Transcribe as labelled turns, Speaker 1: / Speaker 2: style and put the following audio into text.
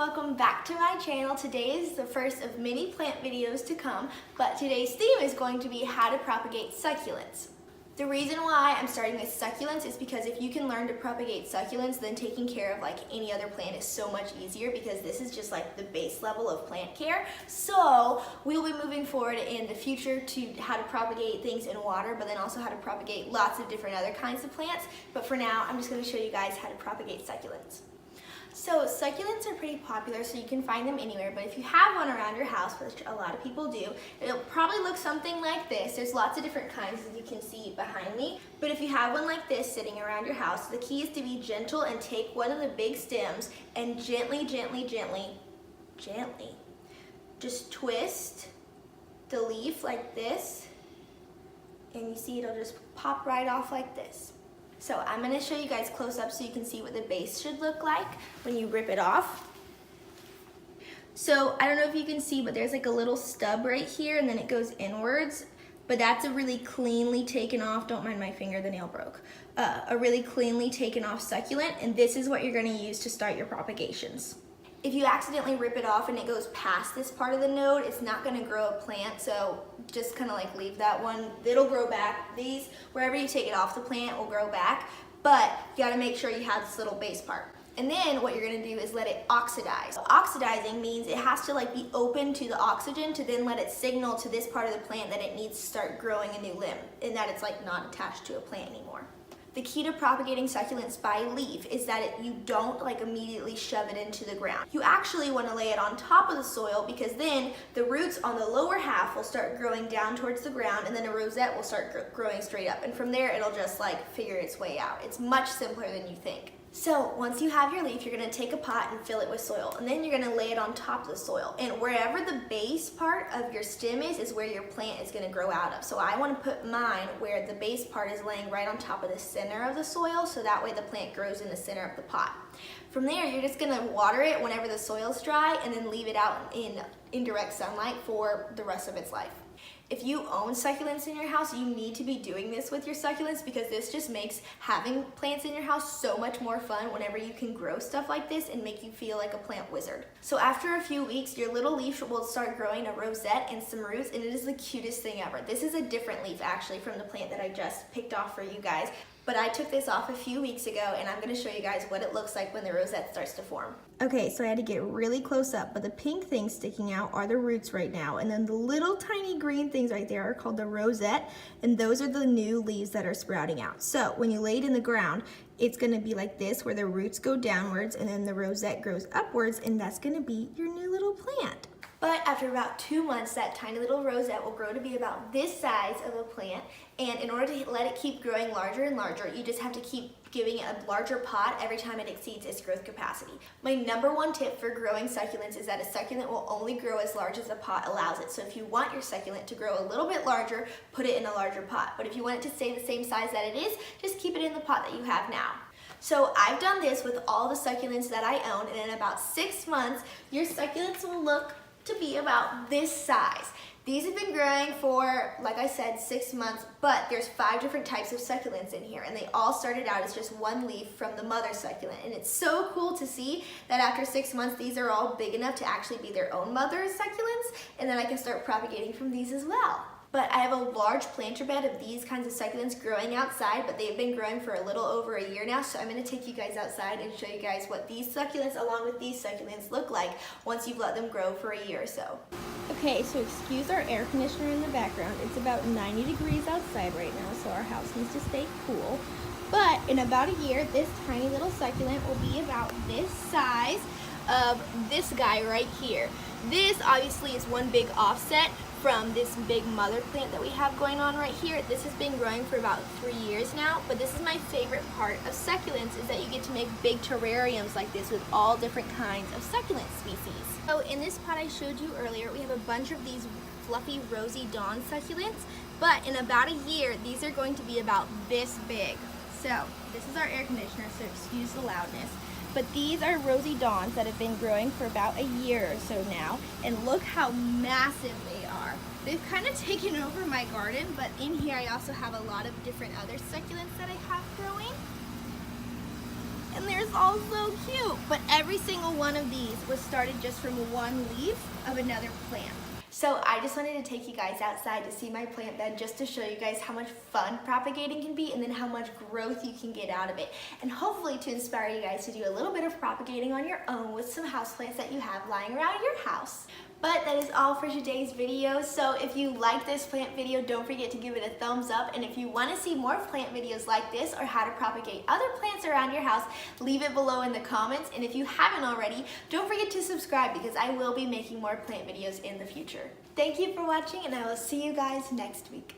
Speaker 1: welcome back to my channel. Today is the first of many plant videos to come, but today's theme is going to be how to propagate succulents. The reason why I'm starting with succulents is because if you can learn to propagate succulents, then taking care of like any other plant is so much easier, because this is just like the base level of plant care. So we'll be moving forward in the future to how to propagate things in water, but then also how to propagate lots of different other kinds of plants. But for now, I'm just going to show you guys how to propagate succulents. So succulents are pretty popular, so you can find them anywhere, but if you have one around your house, which a lot of people do, it'll probably look something like this. There's lots of different kinds, as you can see behind me, but if you have one like this sitting around your house, the key is to be gentle and take one of the big stems and gently just twist the leaf like this, and you see it'll just pop right off like this. So I'm going to show you guys close up so you can see what the base should look like when you rip it off. So I don't know if you can see, but there's like a little stub right here and then it goes inwards, but that's a really cleanly taken off, don't mind my finger, the nail broke, a really cleanly taken off succulent, and this is what you're going to use to start your propagations. If you accidentally rip it off and it goes past this part of the node, it's not going to grow a plant, so just kind of like leave that one. It'll grow back. These, wherever you take it off the plant, will grow back, but you got to make sure you have this little base part. And then what you're going to do is let it oxidize. So oxidizing means it has to like be open to the oxygen to then let it signal to this part of the plant that it needs to start growing a new limb and that it's like not attached to a plant anymore. The key to propagating succulents by leaf is that you don't like immediately shove it into the ground. You actually want to lay it on top of the soil, because then the roots on the lower half will start growing down towards the ground, and then a rosette will start growing straight up. And from there, it'll just like figure its way out. It's much simpler than you think. So once you have your leaf, you're going to take a pot and fill it with soil, and then you're going to lay it on top of the soil. And wherever the base part of your stem is where your plant is going to grow out of. So I want to put mine where the base part is laying right on top of the center of the soil, so that way the plant grows in the center of the pot. From there, you're just going to water it whenever the soil's dry, and then leave it out in indirect sunlight for the rest of its life. If you own succulents in your house, you need to be doing this with your succulents, because this just makes having plants in your house so much more fun whenever you can grow stuff like this and make you feel like a plant wizard. So after a few weeks, your little leaf will start growing a rosette and some roots, and it is the cutest thing ever. This is a different leaf actually from the plant that I just picked off for you guys, but I took this off a few weeks ago, and I'm going to show you guys what it looks like when the rosette starts to form. Okay, so I had to get really close up, but the pink things sticking out are the roots right now, and then the little tiny green things right there are called the rosette, and those are the new leaves that are sprouting out. So when you lay it in the ground, it's going to be like this, where the roots go downwards and then the rosette grows upwards, and that's going to be your new little plant. But after about 2 months, that tiny little rosette will grow to be about this size of a plant, and in order to let it keep growing larger and larger, you just have to keep giving it a larger pot every time it exceeds its growth capacity. My #1 tip for growing succulents is that a succulent will only grow as large as the pot allows it. So if you want your succulent to grow a little bit larger, put it in a larger pot. But if you want it to stay the same size that it is, just keep it in the pot that you have now. So I've done this with all the succulents that I own, and in about 6 months, your succulents will look to be about this size. These have been growing for, like I said, 6 months, but there's 5 different types of succulents in here, and they all started out as just one leaf from the mother succulent. And it's so cool to see that after 6 months, these are all big enough to actually be their own mother succulents, and then I can start propagating from these as well. But I have a large planter bed of these kinds of succulents growing outside, but they've been growing for a little over a year now, so I'm going to take you guys outside and show you guys what these succulents along with these succulents look like once you've let them grow for a year or so. Okay, so excuse our air conditioner in the background. It's about 90 degrees outside right now, so our house needs to stay cool. But in about a year, this tiny little succulent will be about this size of this guy right here. This obviously is one big offset from this big mother plant that we have going on right here. This has been growing for about 3 years now, but this is my favorite part of succulents, is that you get to make big terrariums like this with all different kinds of succulent species. So in this pot I showed you earlier, we have a bunch of these fluffy rosy dawn succulents, but in about a year, these are going to be about this big. So this is our air conditioner, so excuse the loudness. But these are rosy dawns that have been growing for about a year or so now, and look how massive they are. They've kind of taken over my garden, but in here I also have a lot of different other succulents that I have growing. and they're all so cute. But every single one of these was started just from one leaf of another plant. So I just wanted to take you guys outside to see my plant bed just to show you guys how much fun propagating can be and then how much growth you can get out of it. And hopefully to inspire you guys to do a little bit of propagating on your own with some houseplants that you have lying around your house. But that is all for today's video. So if you like this plant video, don't forget to give it a thumbs up. And if you want to see more plant videos like this or how to propagate other plants around your house, leave it below in the comments. And if you haven't already, don't forget to subscribe because I will be making more plant videos in the future. Thank you for watching, and I will see you guys next week.